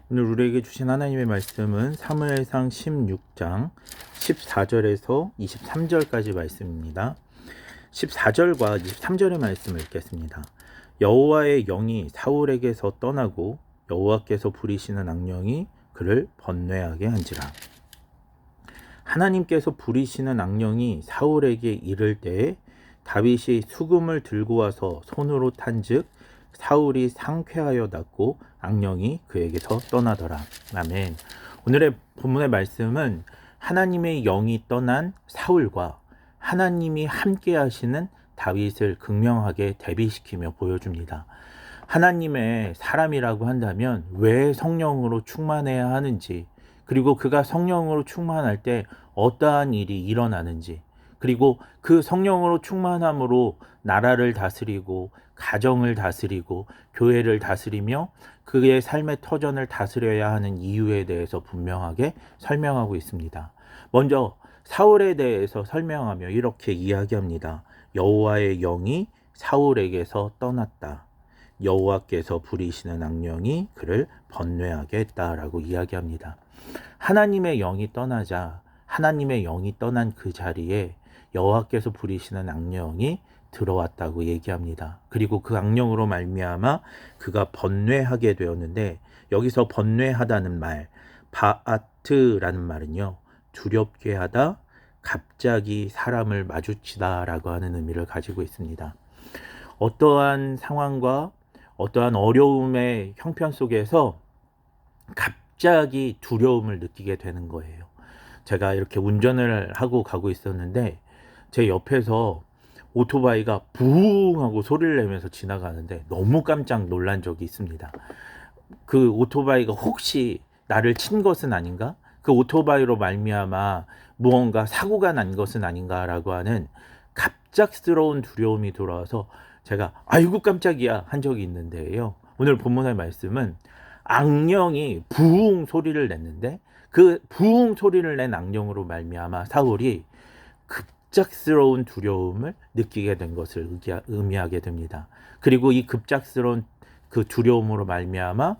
오늘 우리에게 주신 하나님의 말씀은 사무엘상 16장 14절에서 23절까지 말씀입니다. 14절과 23절의 말씀을 읽겠습니다. 여호와의 영이 사울에게서 떠나고 여호와께서 부리시는 악령이 그를 번뇌하게 한지라. 하나님께서 부리시는 악령이 사울에게 이를 때에 다윗이 수금을 들고 와서 손으로 탄즉 사울이 상쾌하여 낫고 악령이 그에게서 떠나더라. 아멘. 오늘의 본문의 말씀은 하나님의 영이 떠난 사울과 하나님이 함께 하시는 다윗을 극명하게 대비시키며 보여줍니다. 하나님의 사람이라고 한다면 왜 성령으로 충만해야 하는지, 그리고 그가 성령으로 충만할 때 어떠한 일이 일어나는지, 그리고 그 성령으로 충만함으로 나라를 다스리고 가정을 다스리고 교회를 다스리며 그의 삶의 터전을 다스려야 하는 이유에 대해서 분명하게 설명하고 있습니다. 먼저 사울에 대해서 설명하며 이렇게 이야기합니다. 여호와의 영이 사울에게서 떠났다. 여호와께서 부리시는 악령이 그를 번뇌하게 했다라고 이야기합니다. 하나님의 영이 떠나자 하나님의 영이 떠난 그 자리에 여호와께서 부리시는 악령이 들어왔다고 얘기합니다. 그리고 그 악령으로 말미암아 그가 번뇌하게 되었는데, 여기서 번뇌하다는 말, 바아트라는 말은요, 두렵게 하다, 갑자기 사람을 마주치다라고 하는 의미를 가지고 있습니다. 어떠한 상황과 어떠한 어려움의 형편 속에서 갑자기 두려움을 느끼게 되는 거예요. 제가 이렇게 운전을 하고 가고 있었는데 제 옆에서 오토바이가 부웅 하고 소리를 내면서 지나가는데 너무 깜짝 놀란 적이 있습니다. 그 오토바이가 혹시 나를 친 것은 아닌가? 그 오토바이로 말미암아 무언가 사고가 난 것은 아닌가라고 하는 갑작스러운 두려움이 돌아와서 제가 아이고 깜짝이야 한 적이 있는데요. 오늘 본문의 말씀은 악령이 부웅 소리를 냈는데 그 부웅 소리를 낸 악령으로 말미암아 사울이 급작스러운 두려움을 느끼게 된 것을 의미하게 됩니다. 그리고 이 급작스러운 그 두려움으로 말미암아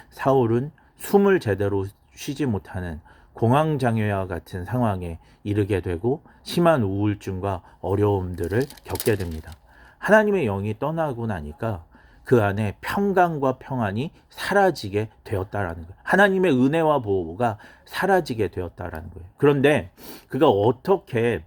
사울은 숨을 제대로 쉬지 못하는 공황장애와 같은 상황에 이르게 되고 심한 우울증과 어려움들을 겪게 됩니다. 하나님의 영이 떠나고 나니까 그 안에 평강과 평안이 사라지게 되었다라는 거예요. 하나님의 은혜와 보호가 사라지게 되었다라는 거예요. 그런데 그가 어떻게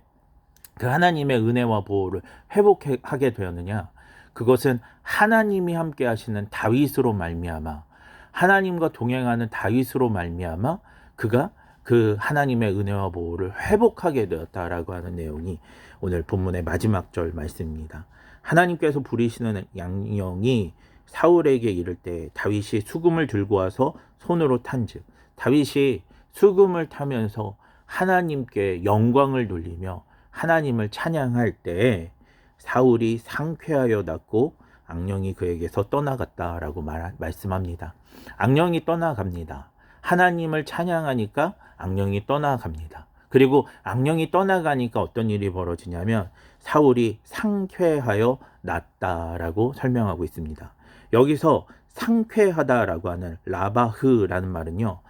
그 하나님의 은혜와 보호를 회복하게 되었느냐? 그것은 하나님이 함께 하시는 다윗으로 말미암아, 하나님과 동행하는 다윗으로 말미암아 그가 그 하나님의 은혜와 보호를 회복하게 되었다라고 하는 내용이 오늘 본문의 마지막 절 말씀입니다. 하나님께서 부리시는 악령이 사울에게 이를 때 다윗이 수금을 들고 와서 손으로 탄즉, 다윗이 수금을 타면서 하나님께 영광을 돌리며 하나님을 찬양할 때 사울이 상쾌하여 낫고 악령이 그에게서 떠나갔다라고 말씀합니다. 악령이 떠나갑니다. 하나님을 찬양하니까 악령이 떠나갑니다. 그리고 악령이 떠나가니까 어떤 일이 벌어지냐면 사울이 상쾌하여 낫다라고 설명하고 있습니다. 여기서 상쾌하다라고 하는 라바흐라는 말은요,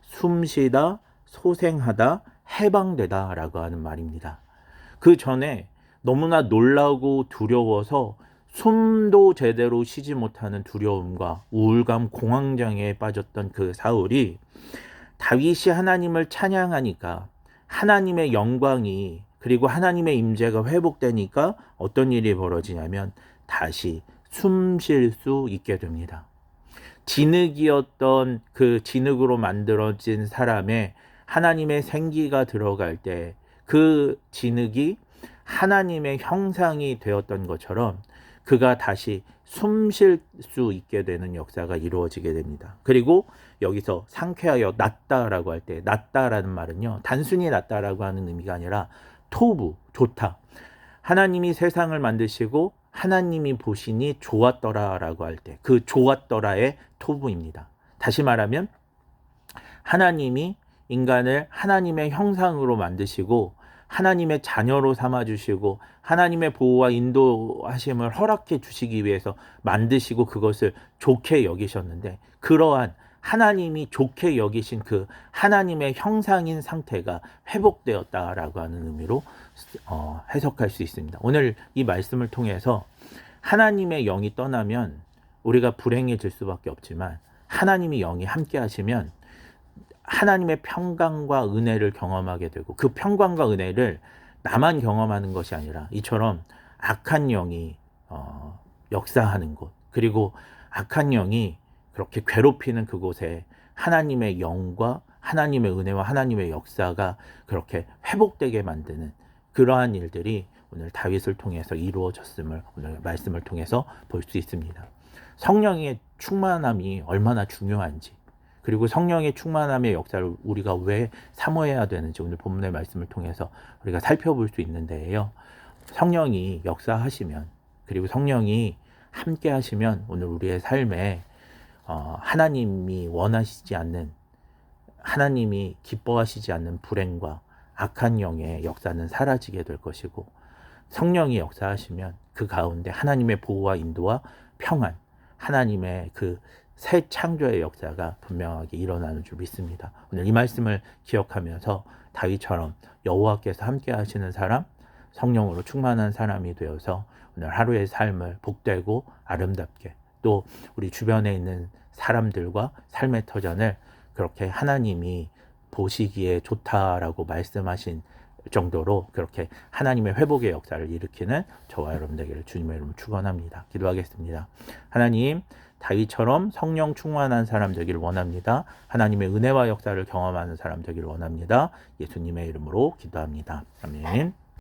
숨쉬다, 소생하다, 해방되다라고 하는 말입니다. 그 전에 너무나 놀라고 두려워서 숨도 제대로 쉬지 못하는 두려움과 우울감, 공황장애에 빠졌던 그 사울이 다윗이 하나님을 찬양하니까 하나님의 영광이, 그리고 하나님의 임재가 회복되니까 어떤 일이 벌어지냐면 다시 숨 쉴 수 있게 됩니다. 진흙이었던 그 진흙으로 만들어진 사람의 하나님의 생기가 들어갈 때 그 진흙이 하나님의 형상이 되었던 것처럼 그가 다시 숨 쉴 수 있게 되는 역사가 이루어지게 됩니다. 그리고 여기서 상쾌하여 낫다라고 할 때, 낫다라는 말은요, 단순히 낫다라고 하는 의미가 아니라 토부, 좋다. 하나님이 세상을 만드시고 하나님이 보시니 좋았더라라고 할 때 그 좋았더라의 토부입니다. 다시 말하면 하나님이 인간을 하나님의 형상으로 만드시고 하나님의 자녀로 삼아주시고 하나님의 보호와 인도하심을 허락해 주시기 위해서 만드시고 그것을 좋게 여기셨는데, 그러한 하나님이 좋게 여기신 그 하나님의 형상인 상태가 회복되었다라고 하는 의미로 해석할 수 있습니다. 오늘 이 말씀을 통해서 하나님의 영이 떠나면 우리가 불행해질 수밖에 없지만 하나님이 영이 함께 하시면 하나님의 평강과 은혜를 경험하게 되고 그 평강과 은혜를 나만 경험하는 것이 아니라 이처럼 악한 영이 역사하는 곳, 그리고 악한 영이 그렇게 괴롭히는 그곳에 하나님의 영과 하나님의 은혜와 하나님의 역사가 그렇게 회복되게 만드는 그러한 일들이 오늘 다윗을 통해서 이루어졌음을 오늘 말씀을 통해서 볼 수 있습니다. 성령의 충만함이 얼마나 중요한지, 그리고 성령의 충만함의 역사를 우리가 왜 사모해야 되는지 오늘 본문의 말씀을 통해서 우리가 살펴볼 수 있는데요. 성령이 역사하시면, 그리고 성령이 함께 하시면 오늘 우리의 삶에 하나님이 원하시지 않는, 하나님이 기뻐하시지 않는 불행과 악한 영의 역사는 사라지게 될 것이고, 성령이 역사하시면 그 가운데 하나님의 보호와 인도와 평안, 하나님의 그 새 창조의 역사가 분명하게 일어나는 줄 믿습니다. 오늘 이 말씀을 기억하면서 다윗처럼 여호와께서 함께 하시는 사람, 성령으로 충만한 사람이 되어서 오늘 하루의 삶을 복되고 아름답게, 또 우리 주변에 있는 사람들과 삶의 터전을 그렇게 하나님이 보시기에 좋다라고 말씀하신 정도로 그렇게 하나님의 회복의 역사를 일으키는 저와 여러분 되기를 주님의 이름으로 축원합니다. 기도하겠습니다. 하나님, 다윗처럼 성령 충만한 사람 되기를 원합니다. 하나님의 은혜와 역사를 경험하는 사람 되기를 원합니다. 예수님의 이름으로 기도합니다. 아멘.